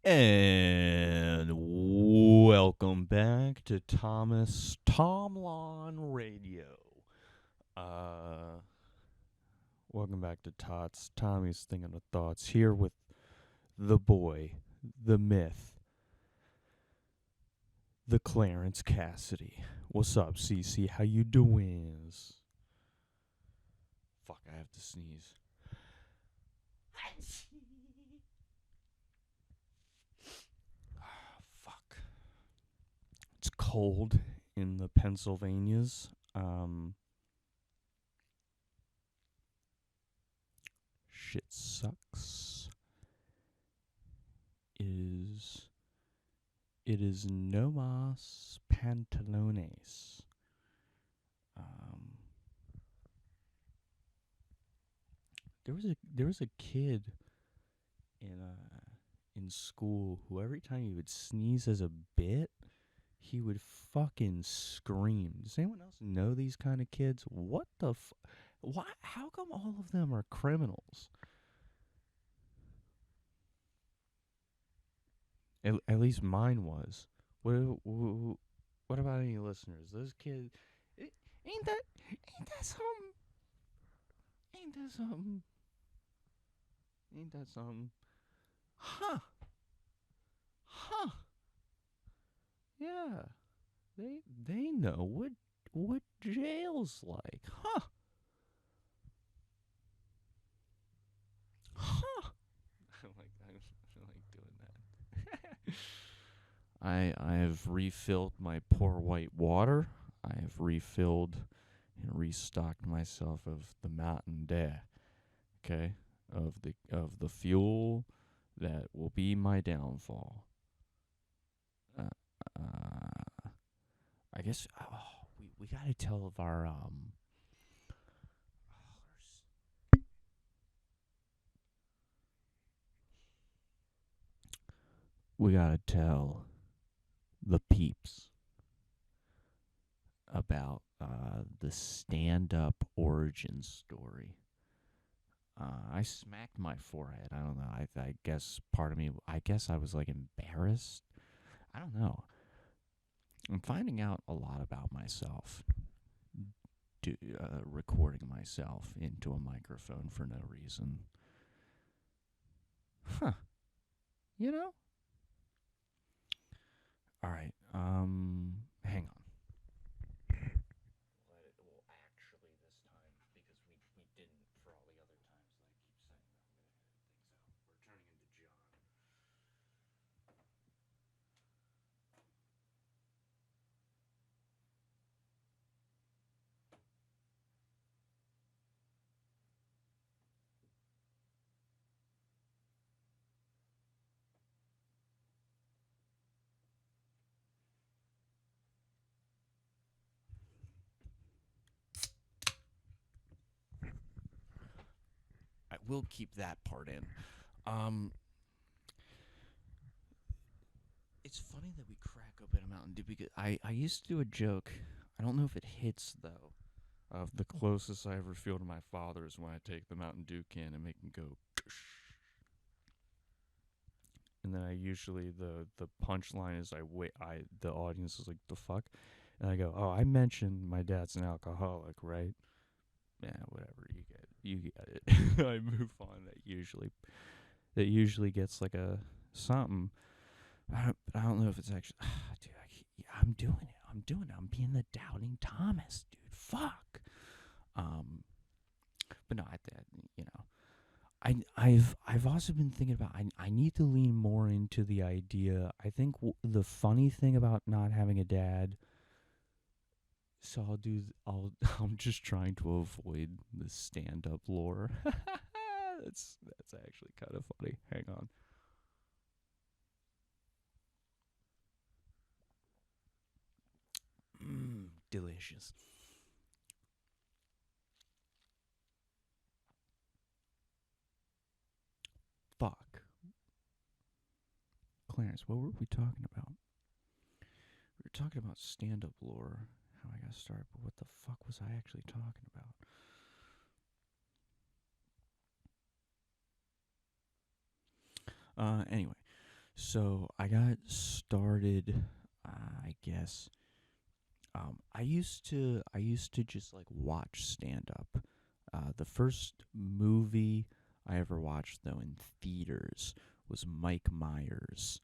And welcome back to Thomas Tomlon Radio. Uh, Welcome back to Tots. Tommy's thinking of thoughts here with the boy, the myth, the Clarence Cassidy. What's up, CC? How you doing? Fuck, I have to sneeze. Fuck. It's cold in the Pennsylvanias. Shit sucks. It is no mas pantalones. There was a kid in school who every time he would sneeze as a bit, he would fucking scream. Does anyone else know these kind of kids? What the why? How come all of them are criminals? At least mine was. What about any listeners? Those kids, ain't that something? Ain't that something? Ain't that something? Huh? Huh? Yeah. They know what jail's like. Huh? Huh? I like doing that. I have refilled my poor white water. I have refilled and restocked myself of the Mountain Dew. Okay, of the fuel that will be my downfall. I guess we gotta tell of our we gotta tell the peeps about the stand-up origin story. I smacked my forehead. I don't know. I guess part of me. I guess I was like embarrassed. I don't know. I'm finding out a lot about myself. Recording myself into a microphone for no reason. Huh. You know? All right. Hang on. Well, actually, this time, because we didn't for all the other times that I keep saying that I'm going to edit things out. We're turning into John. I will keep that part in. It's funny that we crack open a Mountain Dew because I used to do a joke. I don't know if it hits though. Of the closest I ever feel to my father is when I take the Mountain Dew can and make him go. And then I usually the punchline is the audience is like the fuck, and I go, oh, I mentioned my dad's an alcoholic, right? Yeah, whatever, you get it. I move on. That usually gets like a something. I don't know if it's actually. Dude, I'm doing it. I'm being the doubting Thomas, dude. Fuck. But no, you know, I've also been thinking about I need to lean more into the idea. I think the funny thing about not having a dad. So I'm just trying to avoid the stand-up lore. that's actually kind of funny. Hang on. Delicious. Fuck. Clarence, what were we talking about? We were talking about stand-up lore, how I got started, but what the fuck was I actually talking about? Anyway, So I got started, I guess. I used to just like watch stand up. The first movie I ever watched though in theaters was Mike Myers,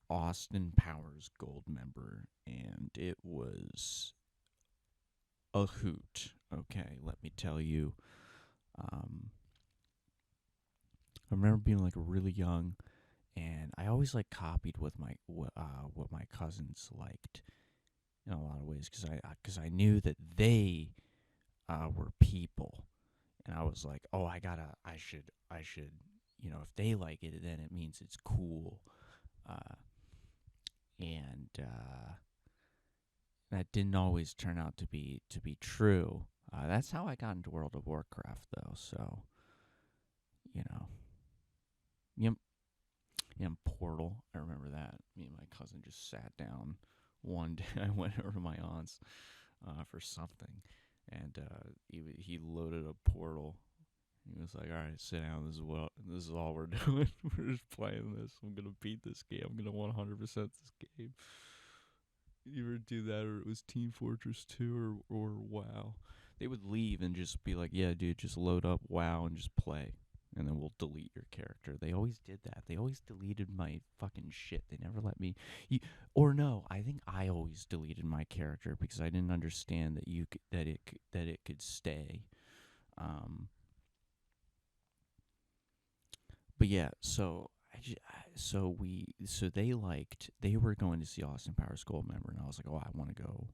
Austin Powers Goldmember, and it was a hoot. Okay, let me tell you. Um, I remember being like really young, and I always like copied what my cousins liked in a lot of ways because I knew that they were people, and I was like, oh, I should, if they like it, then it means it's cool, uh, and that didn't always turn out to be true. That's how I got into World of Warcraft, though. So you know, yep, yeah, Portal. I remember that. Me and my cousin just sat down one day. I went over to my aunt's for something, and he loaded a Portal. He was like, "All right, sit down. This is all we're doing. We're just playing this. I'm gonna beat this game. I'm gonna 100% this game." You ever do that, or it was Team Fortress 2 or WoW? They would leave and just be like, "Yeah, dude, just load up WoW and just play." And then we'll delete your character. They always did that. They always deleted my fucking shit. They never let me. Or no, I think I always deleted my character because I didn't understand that it could stay. Um, but yeah, so they were going to see Austin Powers Goldmember, and I was like, oh, I want to go.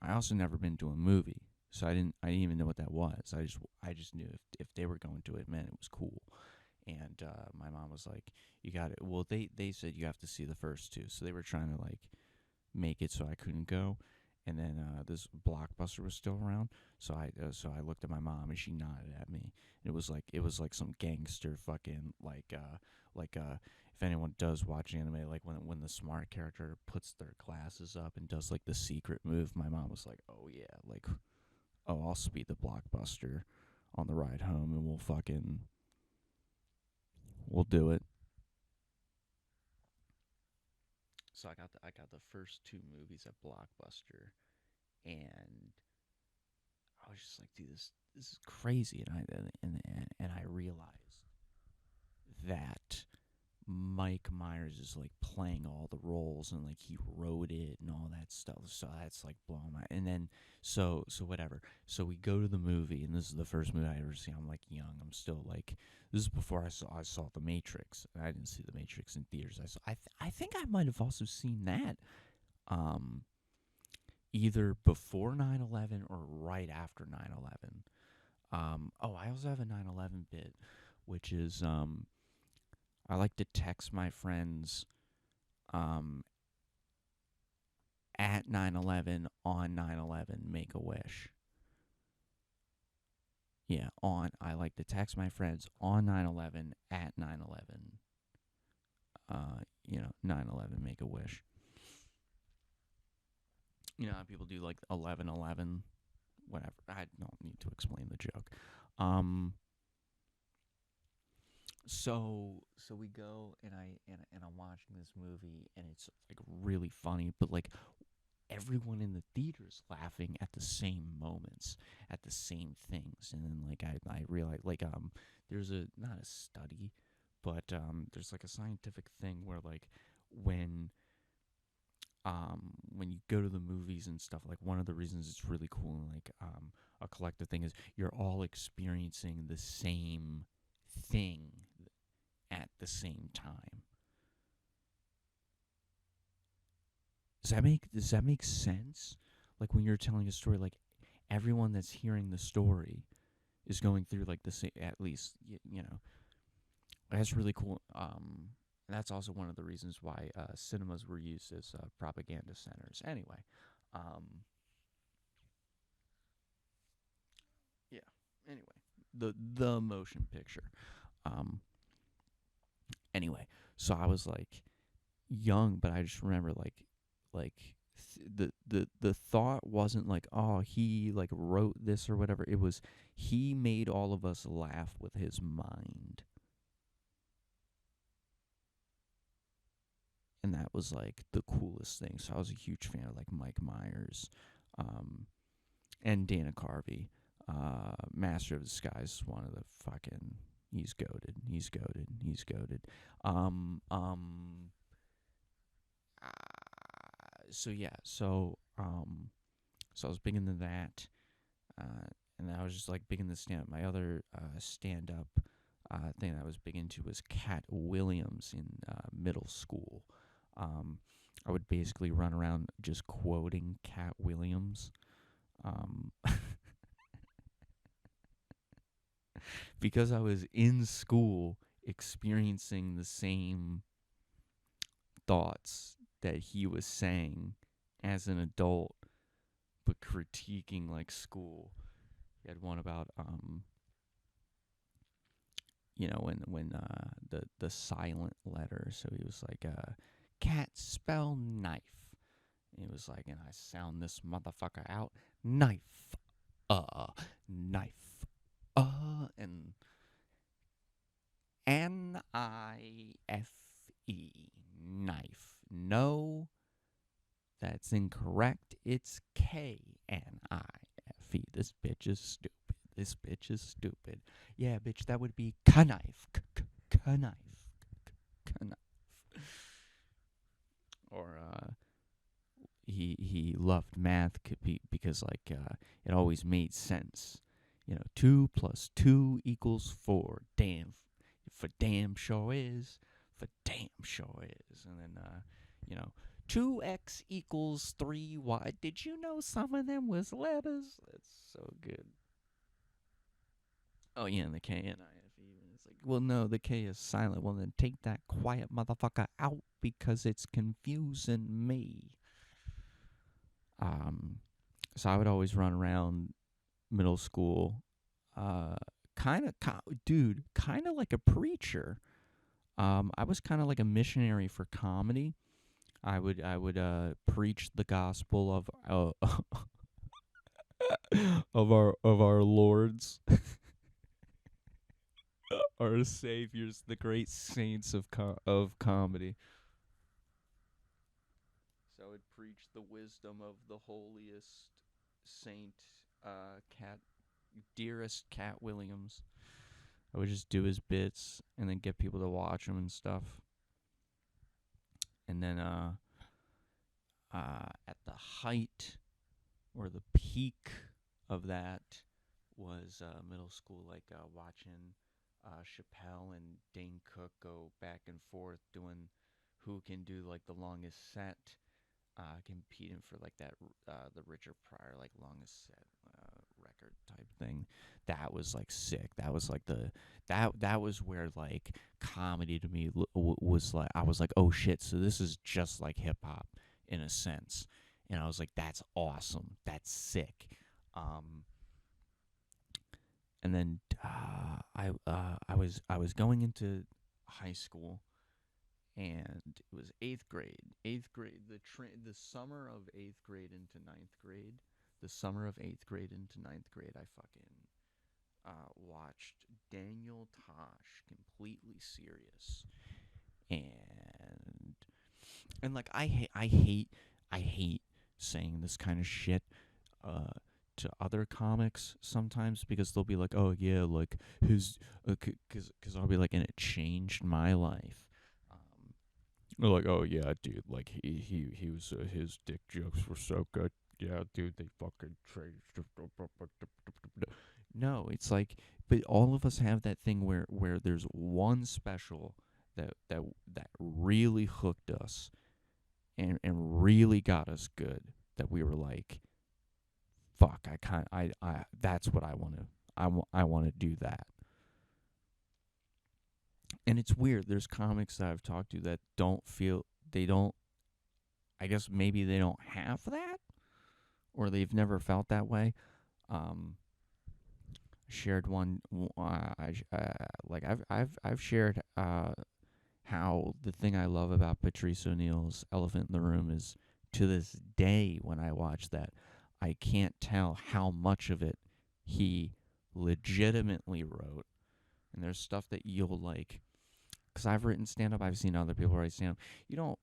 I also never been to a movie, so I didn't even know what that was. I just knew if they were going to it, meant it was cool. And my mom was like, "You got it." Well, they said you have to see the first two, so they were trying to like make it so I couldn't go. And then this Blockbuster was still around, so I looked at my mom and she nodded at me. It was like some gangster fucking if anyone does watch anime, like when the smart character puts their glasses up and does like the secret move, my mom was like, "Oh yeah, like oh I'll speed the Blockbuster on the ride home and we'll do it." So I got the first two movies at Blockbuster, and I was just like, dude, this is crazy, and I realized that Mike Myers is like playing all the roles and like he wrote it and all that stuff. So that's like blowing my. And then so whatever. So we go to the movie, and this is the first movie I ever seen. I'm like young. I'm still like this is before I saw The Matrix. I didn't see The Matrix in theaters. I think I might have also seen that. Um, Either before 9/11 or right after 9/11. Oh, I also have a 9/11 bit, which is I like to text my friends um, at 9/11 on 9/11 make a wish. Yeah, on I like to text my friends on 9/11 at 9/11. 9/11 make a wish. You know how people do like 11/11, whatever. I don't need to explain the joke. Um, so we go and I'm watching this movie and it's like really funny, but like everyone in the theater's laughing at the same moments, at the same things, and then like I realized like there's a not a study, but there's like a scientific thing where like when when you go to the movies and stuff, like one of the reasons it's really cool and like a collective thing is you're all experiencing the same thing at the same time. Does that make sense? Like when you're telling a story, like everyone that's hearing the story is going through like the same. At least that's really cool. That's also one of the reasons why cinemas were used as propaganda centers. Anyway, um, yeah. Anyway, the motion picture. Um, anyway, so I was like young, but I just remember like the thought wasn't like, oh, he like wrote this or whatever. It was he made all of us laugh with his mind. and that was like the coolest thing. So I was a huge fan of like Mike Myers, and Dana Carvey. Master of Disguise is one of the fucking. He's goated. He's goated. He's goated. Um. Um. So yeah. So I was big into that. And I was just like big into stand up. My other stand up thing that I was big into was Cat Williams in middle school. I would basically run around just quoting Cat Williams. Because I was in school experiencing the same thoughts that he was saying as an adult, but critiquing like school. He had one about when the silent letter. So he was like cat spell knife. And he was like, and I sound this motherfucker out, knife, knife, and N-I-F-E, knife. No, that's incorrect. It's K-N-I-F-E. This bitch is stupid. This bitch is stupid. Yeah, bitch, that would be knife. Knife. Knife. Or, he loved math because, like, it always made sense. 2 plus 2 equals 4. Damn. For damn sure is. For damn sure is. And then, 2x equals 3y. Did you know some of them was letters? That's so good. Oh, yeah, and the K and I-F-E. It's like, well, no, the K is silent. Well, then take that quiet motherfucker out because it's confusing me. So I would always run around middle school, kind of like a preacher. I was kind of like a missionary for comedy. I would preach the gospel of of our Lords, our saviors, the great saints of comedy. So I would preach the wisdom of the holiest saint, dearest Cat Williams. I would just do his bits and then get people to watch him and stuff. And then at the height or the peak of that was middle school, like watching Chappelle and Dane Cook go back and forth doing who can do like the longest set, competing for like that the Richard Pryor like longest set record type thing. That was like sick. That was like that was where like comedy to me was like, I was like, oh shit, so this is just like hip hop in a sense. And I was like, that's awesome. That's sick. And then I was going into high school, and it was 8th grade. 8th grade, the summer of 8th grade into 9th grade. The summer of 8th grade into 9th grade, I fucking watched Daniel Tosh, Completely Serious. And like I hate saying this kind of shit to other comics sometimes, because they'll be like, oh yeah, like his cuz I'll be like, and it changed my life. They're like, oh yeah, dude, like he was his dick jokes were so good. Yeah, dude, they fucking changed. No, it's like, but all of us have that thing where there's one special that really hooked us and really got us good, that we were like, fuck, I that's what I want to, I want to do that. And it's weird, there's comics that I've talked to that they don't, I guess maybe they don't have that, or they've never felt that way. Shared one, like I've shared how the thing I love about Patrice O'Neal's Elephant in the Room is, to this day when I watch that, I can't tell how much of it he legitimately wrote. And there's stuff that you'll like, because I've written stand-up, I've seen other people write stand-up. You don't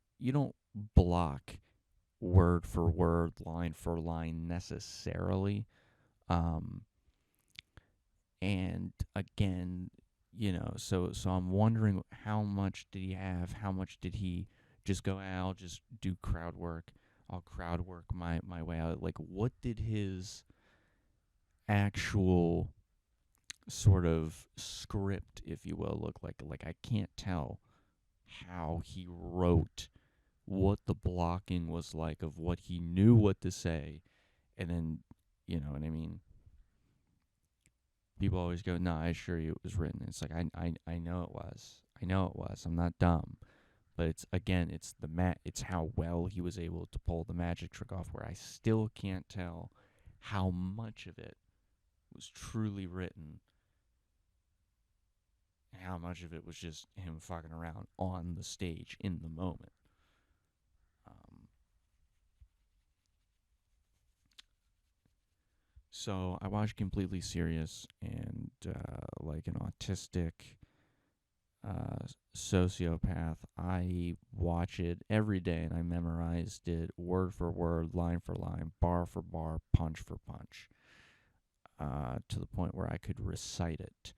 block word for word, line for line necessarily. Um, and again, so I'm wondering how much did he have? How much did he just go, I'll just do crowd work. I'll crowd work my way out. Like, what did his actual sort of script, if you will, look like? Like, I can't tell how he wrote, what the blocking was like of what he knew what to say, and then, you know what I mean? People always go, "No, I assure you it was written." It's like I know it was. I know it was. I'm not dumb, but it's again, it's how well he was able to pull the magic trick off. Where I still can't tell how much of it was truly written, and how much of it was just him fucking around on the stage in the moment. So I watched Completely Serious, and like an autistic sociopath, I watch it every day, and I memorized it word for word, line for line, bar for bar, punch for punch, to the point where I could recite it.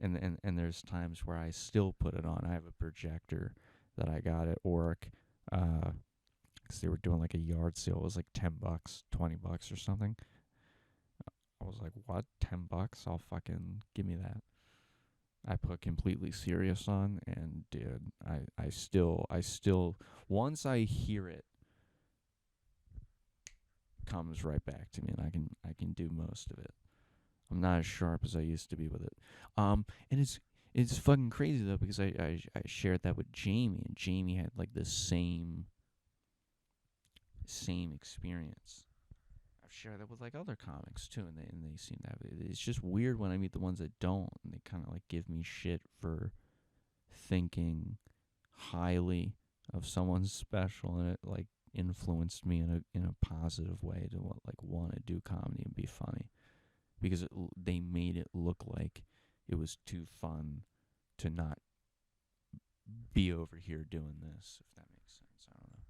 and there's times where I still put it on. I have a projector that I got at work, because they were doing like a yard sale. It was like $10, $20 or something. I was like, what? $10? I'll fucking give me that. I put Completely Serious on, and dude, I still, once I hear it, comes right back to me, and I can do most of it. I'm not as sharp as I used to be with it. And it's fucking crazy though, because I shared that with Jamie, and Jamie had like the same experience. I've shared that with like other comics too, and they seem to have it. It's just weird when I meet the ones that don't, and they kind of like give me shit for thinking highly of someone special, and it like influenced me in a positive way to like want to do comedy and be funny, because they made it look like it was too fun to not be over here doing this, if that makes sense. I don't know.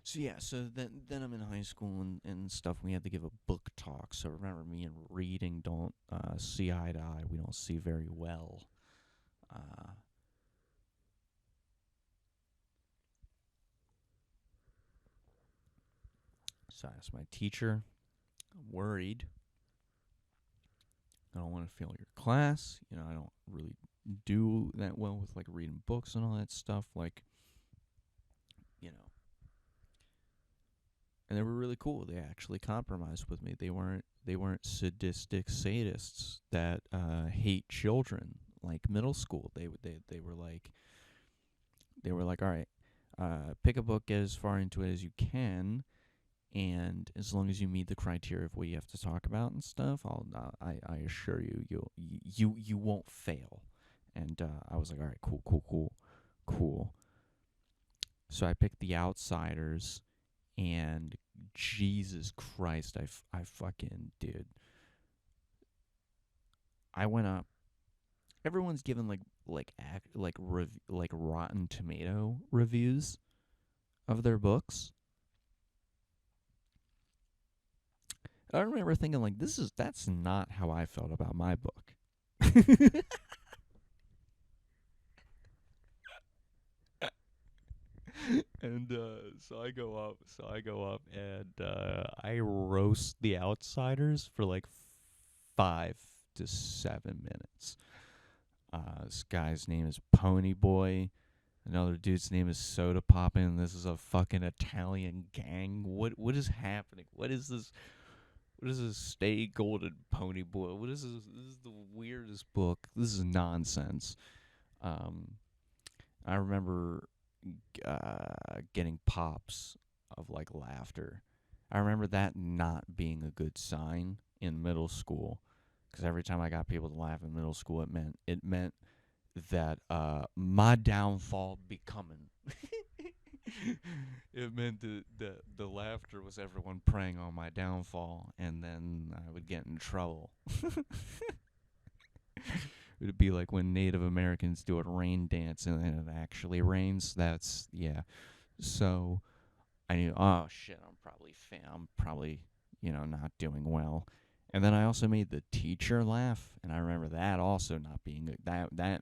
So yeah, so then I'm in high school and stuff. We had to give a book talk. So remember, me and reading don't see eye to eye. We don't see very well. Uh, so I asked my teacher. I'm worried. I don't want to fail your class. I don't really do that well with like reading books and all that stuff. Like, you know, and they were really cool. They actually compromised with me. They weren't sadistic sadists that hate children like middle school. They were like, all right, pick a book, get as far into it as you can, and as long as you meet the criteria of what you have to talk about and stuff, I assure you won't fail. And I was like, all right, cool. So I picked The Outsiders, and Jesus Christ, I fucking did. I went up. Everyone's given like Rotten Tomato reviews of their books. I remember thinking like, that's not how I felt about my book. And so I go up and I roast The Outsiders for like 5 to 7 minutes. This guy's name is Pony Boy. Another dude's name is Soda Poppin'. This is a fucking Italian gang. What is happening? What is this? What is this? Stay Golden Pony Boy. What is this? This is the weirdest book. This is nonsense. Um, I remember getting pops of like laughter. I remember that not being a good sign in middle school, because every time I got people to laugh in middle school, it meant that my downfall be coming. It meant that the laughter was everyone preying on my downfall, and then I would get in trouble. It'd be like when Native Americans do a rain dance and then it actually rains. That's yeah. So I knew, oh shit, I'm probably, not doing well. And then I also made the teacher laugh, and I remember that also not being good.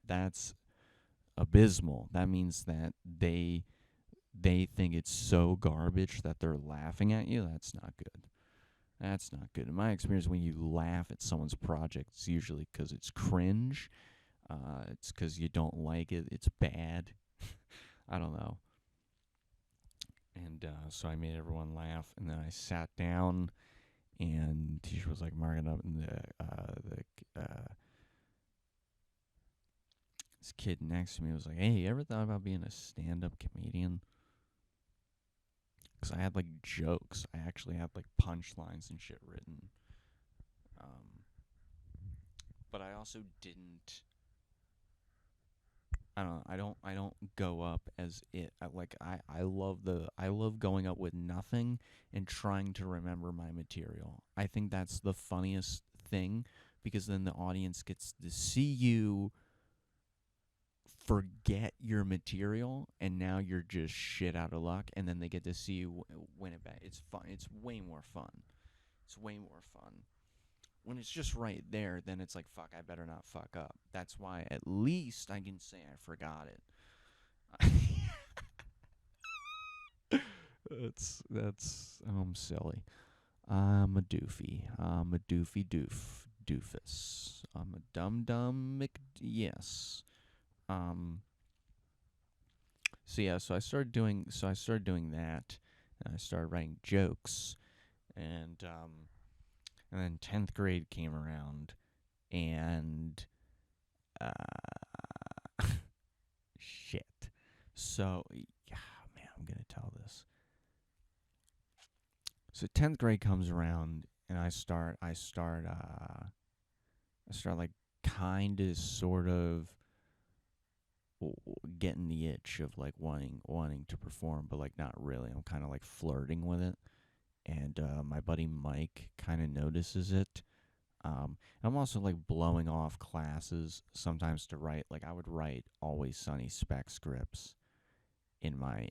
That's abysmal. That means that they think it's so garbage that they're laughing at you. That's not good. That's not good. In my experience, when you laugh at someone's project, it's usually because it's cringe. It's because you don't like it. It's bad. I don't know. And so I made everyone laugh, and then I sat down, and the teacher was like marking up, and this kid next to me was like, "Hey, you ever thought about being a stand-up comedian?" Because I had like jokes. I actually had like punchlines and shit written. Um, but I also didn't. I don't. I don't go up as it. I love going up with nothing and trying to remember my material. I think that's the funniest thing because then the audience gets to see you forget your material and now you're just shit out of luck, and then they get to see you win it back. It's fun. It's way more fun. It's way more fun. When it's just right there, then it's like, fuck, I better not fuck up. That's why at least I can say I forgot it. That's I'm silly. I'm a doofy. I'm a doofus. I'm a dum yes. Um so I started doing that, and I started writing jokes, and then 10th grade came around, and shit. So, yeah, man, I'm gonna tell this. So 10th grade comes around, and I start like kind of sort of getting the itch of like wanting to perform, but like not really. I'm kind of like flirting with it, and my buddy Mike kind of notices it. I'm also like blowing off classes sometimes to write. Like I would write Always Sunny spec scripts in my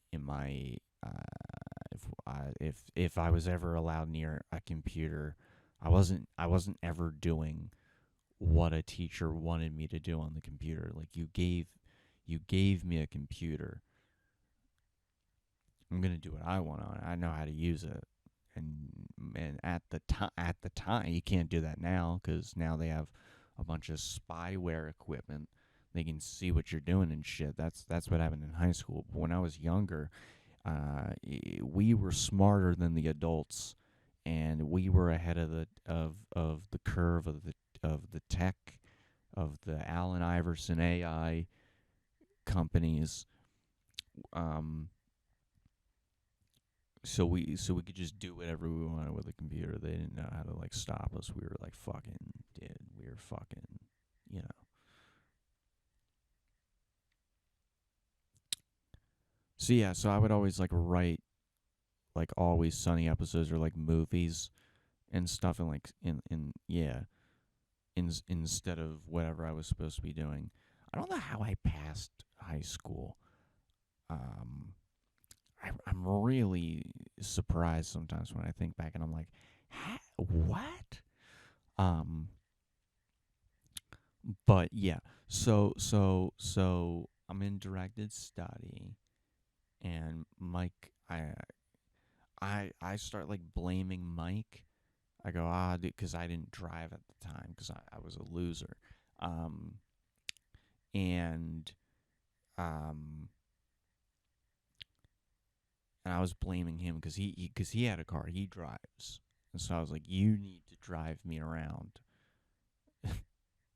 if I was ever allowed near a computer. I wasn't ever doing what a teacher wanted me to do on the computer. Like you gave me a computer. I'm gonna do what I want on it. I know how to use it. And at the time you can't do that now because now they have a bunch of spyware equipment. They can see what you're doing and shit. That's what happened in high school. But when I was younger, we were smarter than the adults, and we were ahead of the curve of the tech of the Allen Iverson AI companies. Um, so we could just do whatever we wanted with the computer. They didn't know how to like stop us. We were like fucking dude. We were fucking, you know. So yeah, so I would always like write like Always Sunny episodes or like movies and stuff, and like in yeah, instead of whatever I was supposed to be doing. I don't know how I passed high school. Um, I'm really surprised sometimes when I think back, and I'm like, what? Um, but yeah, so I'm in directed study, and Mike, I start like blaming Mike. I go, because I didn't drive at the time because I was a loser, um, and um, and I was blaming him because he had a car, he drives, and so I was like, you need to drive me around.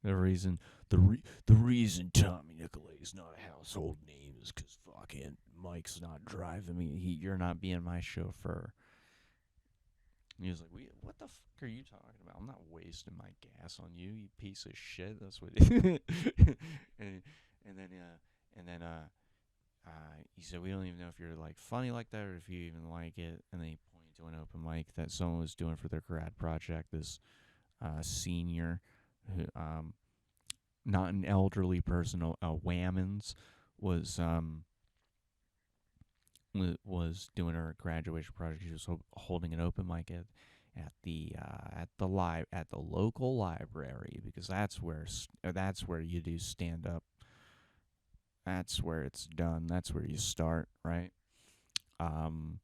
The reason the reason Tommy Nicolay is not a household name is because fucking Mike's not driving me. You're not being my chauffeur. And he was like, what the fuck are you talking about? I'm not wasting my gas on you, you piece of shit. That's what. and and then he said, we don't even know if you're like funny like that or if you even like it. And then he pointed to an open mic that someone was doing for their grad project. This senior who not an elderly person, a Whammons was was doing her graduation project. She was holding an open mic at the local library, because that's where you do stand up. That's where it's done. That's where you start, right? Um,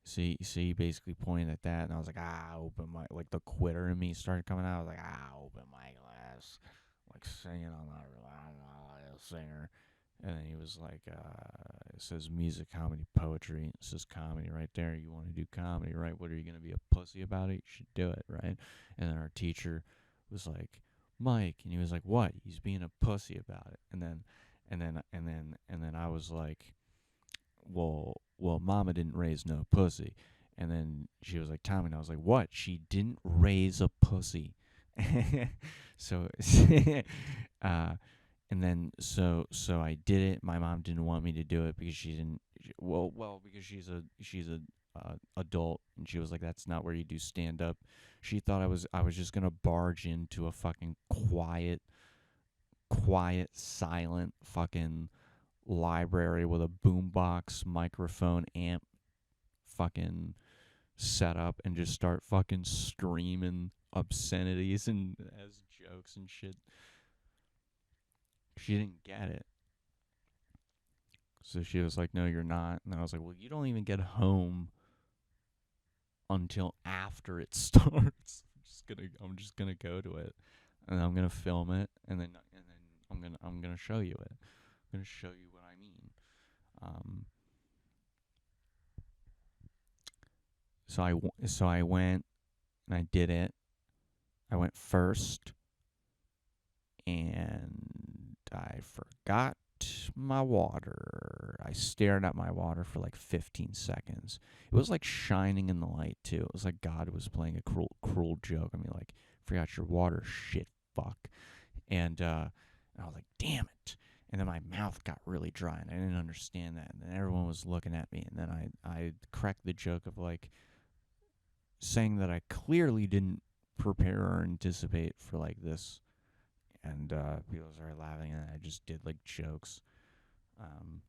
so you basically pointed at that, and I was like, open mic. Like the quitter in me started coming out. I was like, open mic class, like singing. I'm not a singer. And then he was like, it says music, comedy, poetry. It says comedy right there. You want to do comedy, right? What are you going to be a pussy about it? You should do it, right? And then our teacher was like, Mike. And he was like, what? He's being a pussy about it. And then I was like, mama didn't raise no pussy. And then she was like, Tommy. And I was like, what? She didn't raise a pussy. So, uh, and then so I did it. My mom didn't want me to do it because she didn't. Because she's a adult, and she was like, "That's not where you do stand up." She thought I was just gonna barge into a fucking quiet, silent fucking library with a boombox, microphone, amp, fucking setup, and just start fucking streaming obscenities and as jokes and shit. She didn't get it. So she was like, "No, you're not." And I was like, "Well, you don't even get home until after it starts. I'm just gonna go to it, and I'm gonna film it, and then I'm gonna show you it. I'm gonna show you what I mean." Um, so I went and I did it. I went first, and I forgot my water. I stared at my water for like 15 seconds. It was like shining in the light too. It was like God was playing a cruel joke. I mean, like, forgot your water, shit, fuck. And I was like, damn it. And then my mouth got really dry, and I didn't understand that. And then everyone was looking at me, and then I cracked the joke of like saying that I clearly didn't prepare or anticipate for like this, and people started laughing, and I just did like jokes. Um,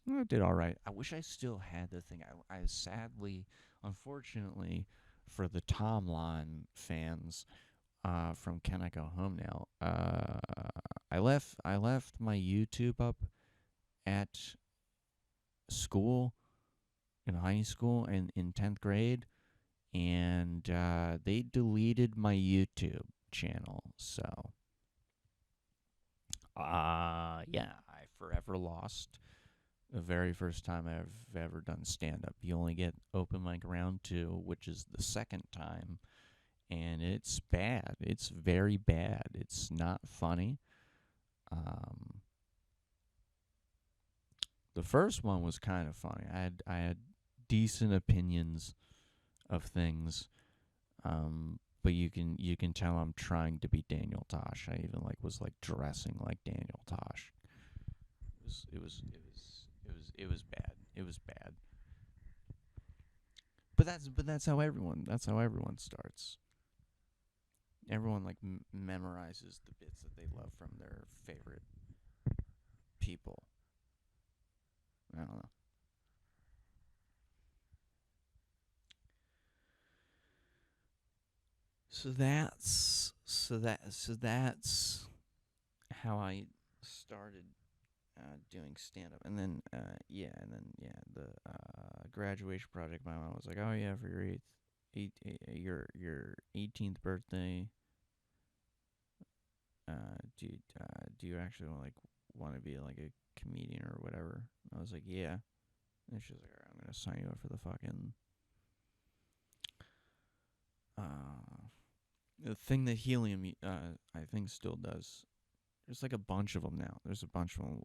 I did all right. I wish I still had the thing. I sadly, unfortunately, for the Tomlin fans, from Can I Go Home Now, I left my YouTube up at school, in high school, and in 10th grade, and they deleted my YouTube channel. So, yeah, I forever lost the very first time I've ever done stand up. You only get open mic round 2, which is the second time, and it's bad. It's very bad. It's not funny. Um, the first one was kind of funny. I had decent opinions of things, but you can tell I'm trying to be Daniel Tosh. I even was dressing like Daniel Tosh. It was bad. It was bad. But that's how everyone starts. Everyone memorizes the bits that they love from their favorite people. I don't know. So that's how I started doing stand up, and then the graduation project. My mom was like, "Oh yeah, for your 18th birthday, do you actually want to be like a comedian or whatever?" I was like, "Yeah." And she was like, "All right, I'm gonna sign you up for the fucking uh the thing that Helium I think still does. There's like a bunch of them now. There's a bunch of them.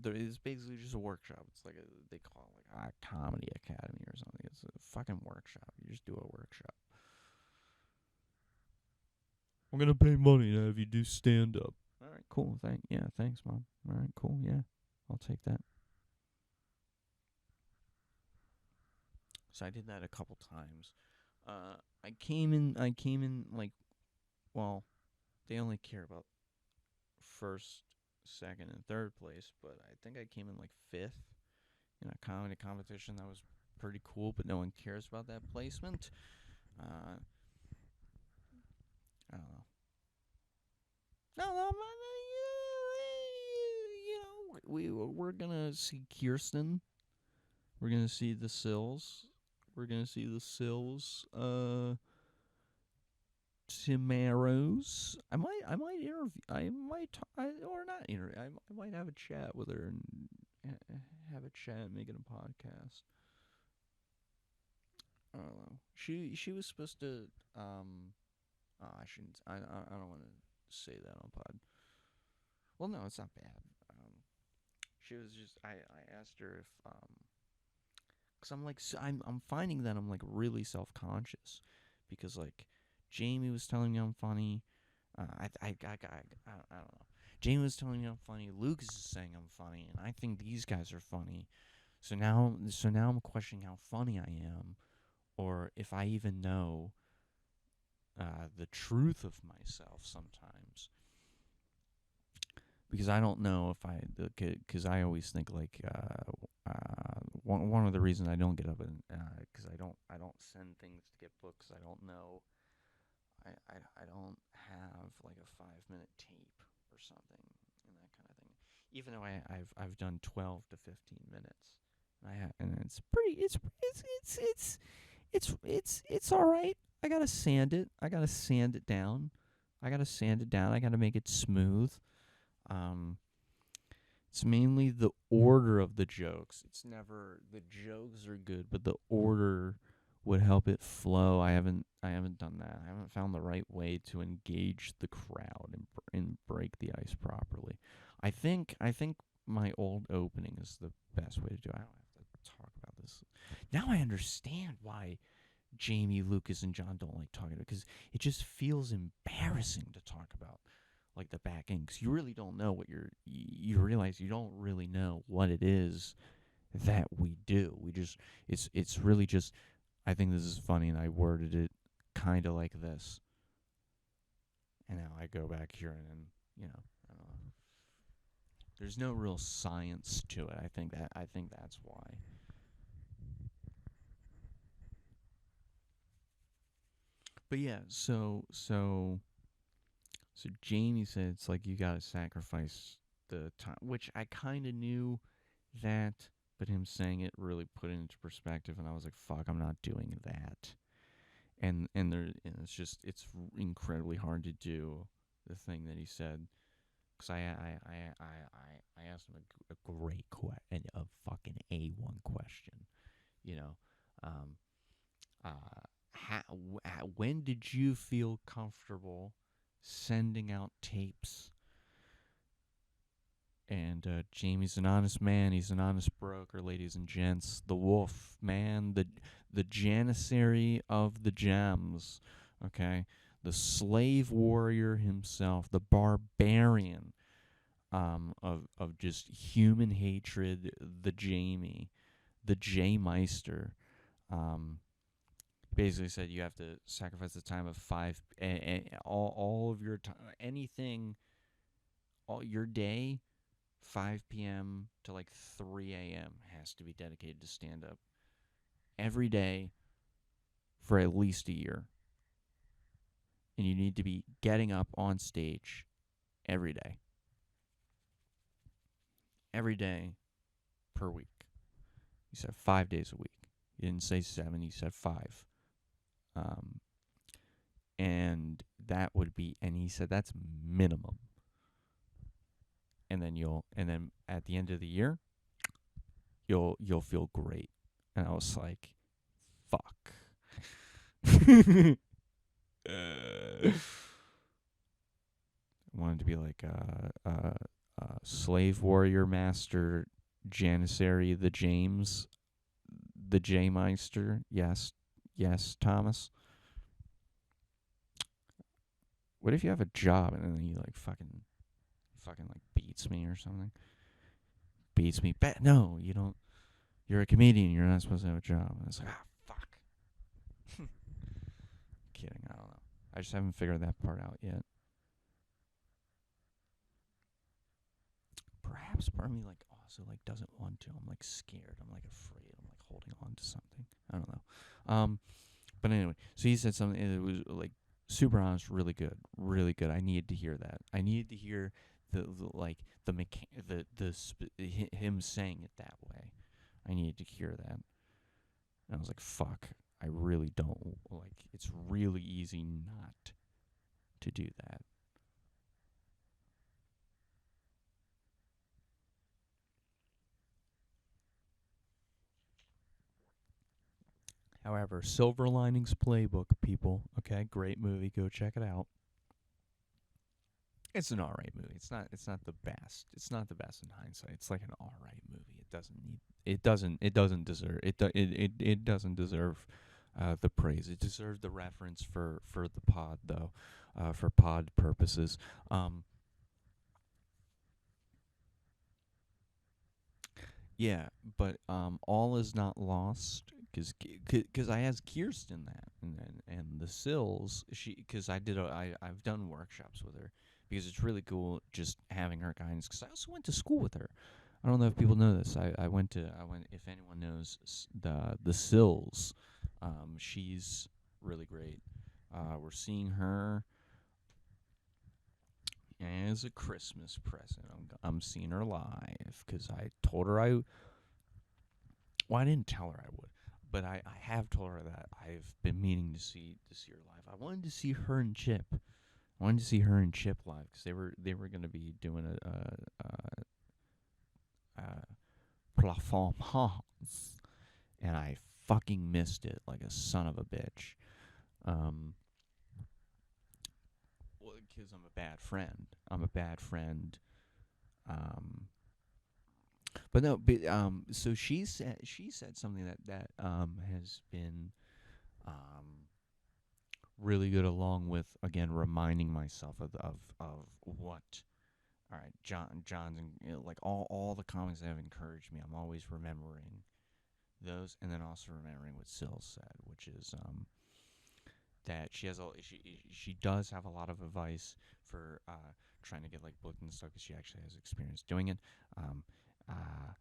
There is basically just a workshop. It's they call it like a comedy academy or something. It's a fucking workshop. You just do a workshop. I'm gonna pay money to have you do stand up. All right, cool. Thanks, mom. All right, cool. Yeah, I'll take that. So I did that a couple times. I came in like, well, they only care about first, second, and third place, but I think I came in like fifth in a comedy competition that was pretty cool, but no one cares about that placement. I don't know. No, we're gonna see Kirsten. We're gonna see the Sills. We're gonna see the Sills. Tomorrow's. I might interview. Or not interview. I might have a chat with her and have a chat, making a podcast. I don't know. She was supposed to. I shouldn't. I don't want to say that on pod. Well, no, it's not bad. She was just. I asked her if cause I'm like I'm finding that I'm like really self conscious because like Jamie was telling me I'm funny. I don't know. Jamie was telling me I'm funny. Lucas is saying I'm funny, and I think these guys are funny. So now I'm questioning how funny I am, or if I even know the truth of myself sometimes. Because I don't know if because I always think like one of the reasons I don't get up and because I don't send things to get booked 'cause I don't know. I don't have like a 5-minute tape or something and that kind of thing. Even though I've done 12 to 15 minutes, and it's pretty it's all right. I gotta sand it. I gotta sand it down. I gotta make it smooth. Um, it's mainly the order of the jokes. It's never the jokes are good, but the order would help it flow. I haven't done that. I haven't found the right way to engage the crowd and break the ice properly. I think my old opening is the best way to do it. I don't have to talk about this. Now I understand why Jamie, Lucas, and John don't like talking about it, because it just feels embarrassing to talk about like the back end, because you really don't know what you realize you don't really know what it is that we do. It's really just, I think this is funny and I worded it kind of like this, and now I go back here and I don't know. There's no real science to it. I think that's why. But yeah, so Jamie said it's like you gotta sacrifice the time, which I kind of knew that, but him saying it really put it into perspective, and I was like, "Fuck, I'm not doing that." And it's incredibly hard to do the thing that he said, because I asked him a great question, a fucking A1 question, you know, um, when did you feel comfortable sending out tapes? And Jamie's an honest man. He's an honest broker, ladies and gents. The wolf, man. The janissary of the gems. Okay? The slave warrior himself. The barbarian of just human hatred. The Jamie. The J Meister. Basically said you have to sacrifice the time of all of your time, anything, all your day, 5 p.m. to like 3 a.m. has to be dedicated to stand up every day for at least a year. And you need to be getting up on stage every day. Every day per week. You said 5 days a week. You didn't say 7, you said 5. And that would be, and he said that's minimum. And then at the end of the year, you'll feel great. And I was like, fuck. I wanted to be like slave warrior master janissary the James, the J Meister. Yes, Thomas. What if you have a job and then you like fucking like beats me or something? Beats me. No, you don't. You're a comedian. You're not supposed to have a job. And it's like, fuck. Kidding. I don't know. I just haven't figured that part out yet. perhaps part of me like also like doesn't want to. I'm like scared. I'm like afraid. I'm like holding on to something. I don't know. But anyway, so he said something, and it was like super honest, really good, really good. I needed to hear that. I needed to hear the like the him saying it that way. I needed to hear that. And I was like, fuck. I really don't like. It's really easy not to do that. However, Silver Linings Playbook, people. Okay, great movie. Go check it out. It's an alright movie. It's not. It's not the best. It's not the best in hindsight. It's like an alright movie. It doesn't need. It doesn't. It doesn't deserve. It doesn't deserve the praise. It deserves the reference for the pod though, for pod purposes. Yeah, but all is not lost because I asked Kirsten that and the Sills because I've done workshops with her because it's really cool just having her guidance because I also went to school with her. I don't know if people know this. I went if anyone knows the Sills, she's really great. We're seeing her as a Christmas present. I'm seeing her live because I told her I didn't tell her I would, but I have told her that I've been meaning to see her live. I wanted to see her and Chip. I wanted to see her and Chip live because they were going to be doing a performance, and I fucking missed it like a son of a bitch. Um, well, because I'm a bad friend. I'm a bad friend. Um, but no, so she said something that has been um really good along with again reminding myself of what all right John's and like all the comics that have encouraged me. I'm always remembering those and then also remembering what Syl said, which is that she does have a lot of advice for trying to get like booked and stuff because she actually has experience doing it. Um, uh,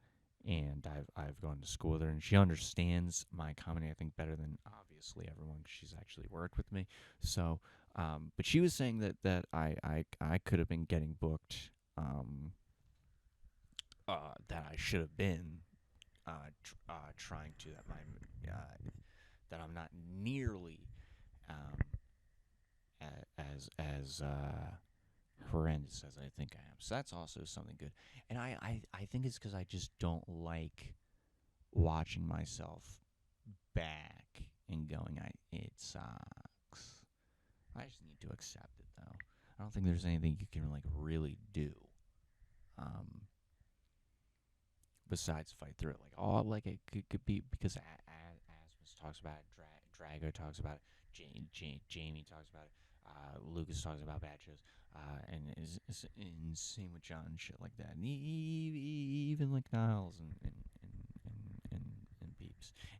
and I've gone to school with her, and she understands my comedy I think better than obviously everyone because she's actually worked with me. So, but she was saying that I could have been getting booked. That I should have been trying to that I'm not nearly um, as horrendous as I think I am. So that's also something good. And I think it's because I just don't like watching myself back and going, it sucks. I just need to accept it though. I don't think there's anything you can like really do. Um, Besides fight through it, like like it could be because Asmus talks about it, Drago talks about it, Jamie talks about it, Lucas talks about bad shows, and is insane with John and shit like that, and even like Niles and Peeps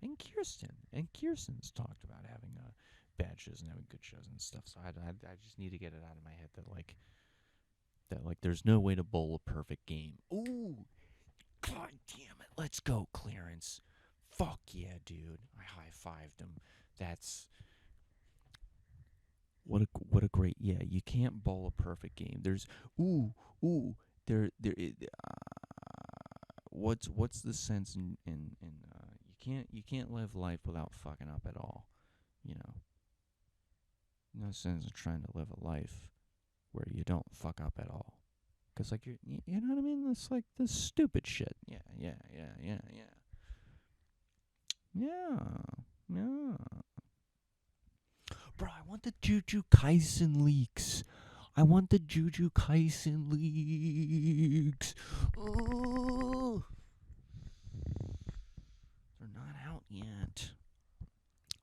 and Kirsten's talked about having bad shows and having good shows and stuff. So I just need to get it out of my head that there's no way to bowl a perfect game. Ooh, God damn it. Let's go, Clarence. Fuck yeah, dude. I high-fived him. That's what a great yeah. You can't bowl a perfect game. There's ooh what's the sense in you can't live life without fucking up at all. You know, no sense in trying to live a life where you don't fuck up at all. Cause like you know what I mean? It's like this stupid shit. Yeah. Bro, I want the Juju Kaisen leaks. I want the Juju Kaisen leaks. Oh, they're not out yet.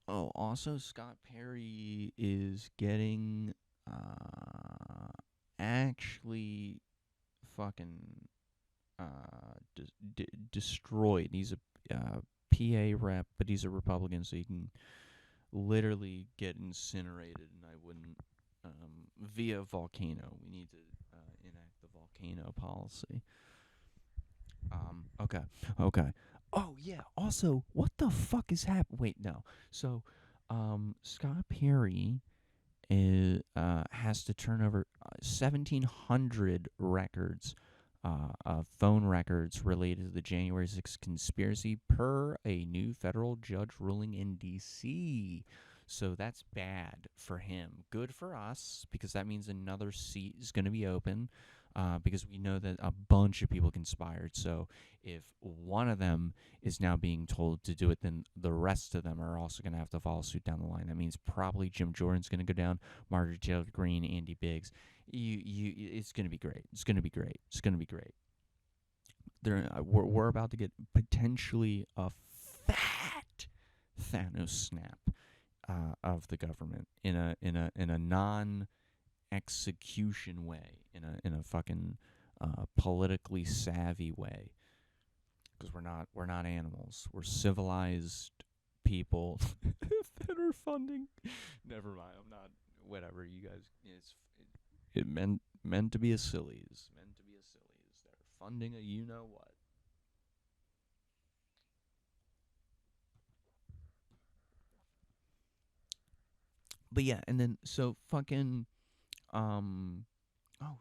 Oh, also Scott Perry is getting actually fucking destroyed. He's a PA rep, but he's a Republican, so he can literally get incinerated, and I wouldn't. Via volcano, we need to enact the volcano policy. Okay. Okay. Oh yeah. Also, what the fuck is happening? Wait, no. So, Scott Perry has to turn over 1,700 records, phone records related to the January 6th conspiracy per a new federal judge ruling in D.C. So that's bad for him. Good for us, because that means another seat is going to be open, because we know that a bunch of people conspired. So if one of them is now being told to do it, then the rest of them are also going to have to follow suit down the line. That means probably Jim Jordan's going to go down, Marjorie Taylor Greene, Andy Biggs. It's going to be great. It's going to be great. It's going to be great. We're about to get potentially a fat Thanos snap of the government in a non execution way, in a fucking politically savvy way, because we're not animals. We're civilized people that are funding. Never mind. I'm not. Whatever. You guys. It meant to be a sillies. Meant to be a sillies. They're funding a you know what. But yeah, and then so fucking oh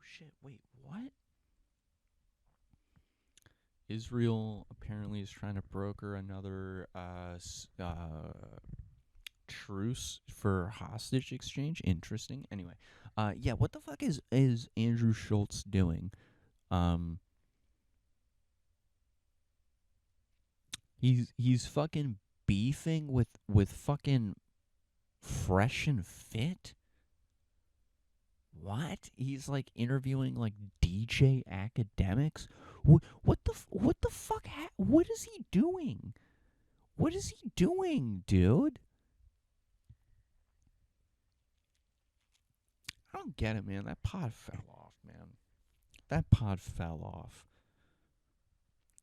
shit. Wait, what? Israel apparently is trying to broker another truce for hostage exchange. Interesting. Anyway, yeah. What the fuck is Andrew Schultz doing? Um, he's fucking beefing with fucking Fresh and Fit. What? He's like interviewing like DJ academics. What the fuck? What is he doing? What is he doing, dude? I don't get it, man. That pod fell off, man. That pod fell off.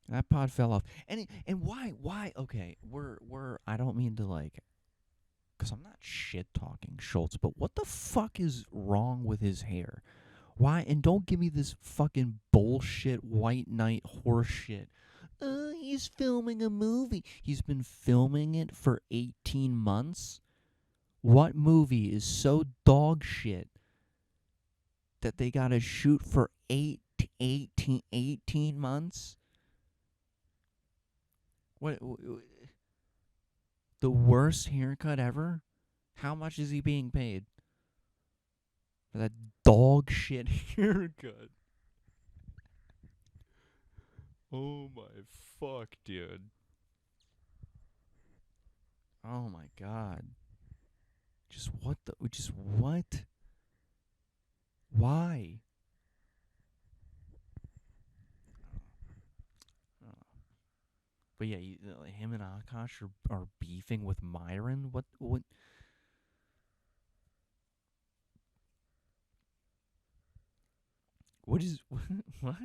That pod fell off. And why? Okay, we're. I don't mean to like, because I'm not shit talking Schultz, but what the fuck is wrong with his hair? Why? And don't give me this fucking bullshit white knight horse shit. He's filming a movie. He's been filming it for 18 months. What movie is so dog shit that they gotta shoot for 18 months? What, the worst haircut ever? How much is he being paid for that dog shit haircut? Oh my fuck, dude. Oh my god. Just what the? Just what? Why? I don't know. But yeah, him and Akash are beefing with Myron. What? What is what? What?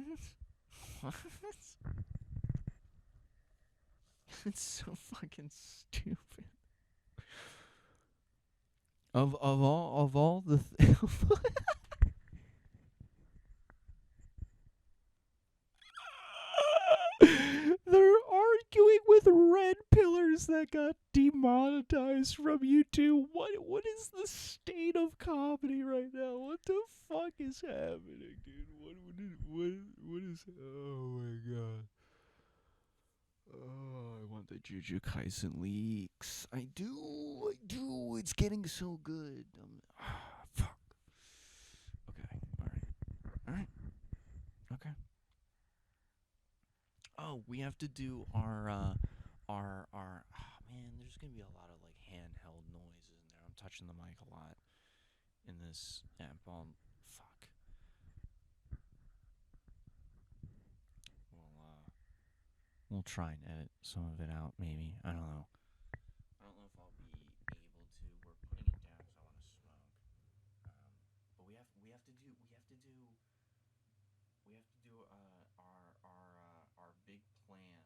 It's so fucking stupid. Of all the they're arguing with red pillars that got demonetized from YouTube. What is the state of comedy right now? What the fuck is happening, dude? What is? Oh my god. Oh, I want the Juju Kaisen leaks. I do. I do. It's getting so good. Fuck. Okay. All right. All right. Okay. Oh, we have to do our. Oh, man, there's gonna be a lot of like handheld noises in there. I'm touching the mic a lot in this app. Fuck. We'll we'll try and edit some of it out. Maybe I don't know. I don't know if I'll be able to. We're putting it down because I want to smoke. But we have to do our big plan